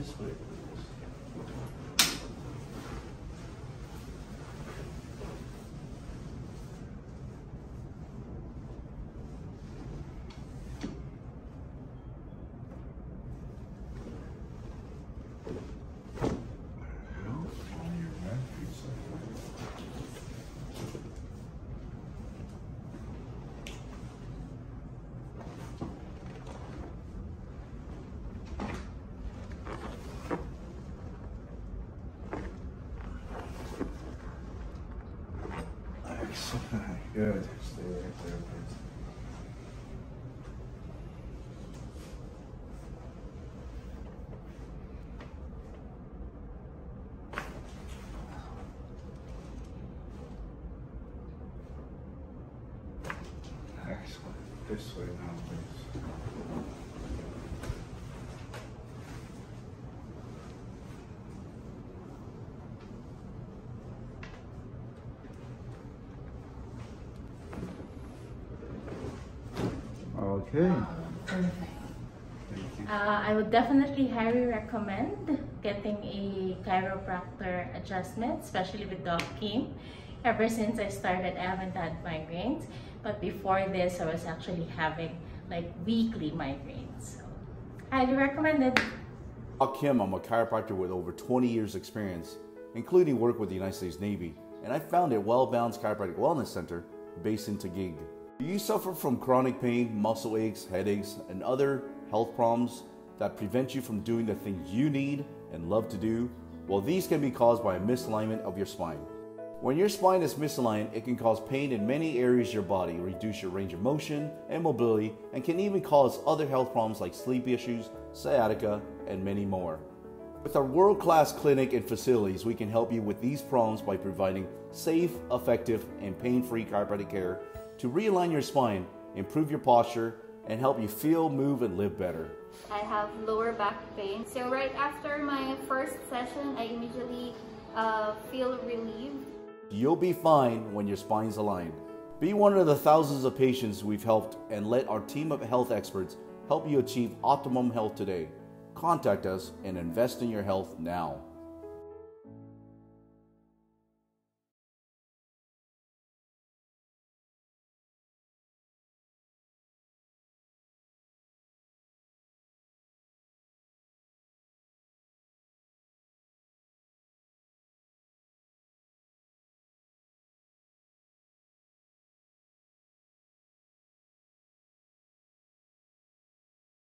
This way. Good. Stay right there, please. Excellent. This way now, please. Okay. Perfect. I would definitely highly recommend getting a chiropractor adjustment, especially with Doc Kim. Ever since I started, I haven't had migraines, but before this, I was actually having like weekly migraines. So, highly recommended. Doc Kim, I'm a chiropractor with over 20 years experience, including work with the United States Navy, and I founded Well-Balanced Chiropractic Wellness Center based in Taguig. Do you suffer from chronic pain, muscle aches, headaches, and other health problems that prevent you from doing the things you need and love to do? Well, these can be caused by a misalignment of your spine. When your spine is misaligned, it can cause pain in many areas of your body, reduce your range of motion and mobility, and can even cause other health problems like sleep issues, sciatica, and many more. With our world-class clinic and facilities, we can help you with these problems by providing safe, effective, and pain-free chiropractic care to realign your spine, improve your posture, and help you feel, move, and live better. I have lower back pain. So right after my first session, I immediately feel relieved. You'll be fine when your spine's aligned. Be one of the thousands of patients we've helped and let our team of health experts help you achieve optimum health today. Contact us and invest in your health now.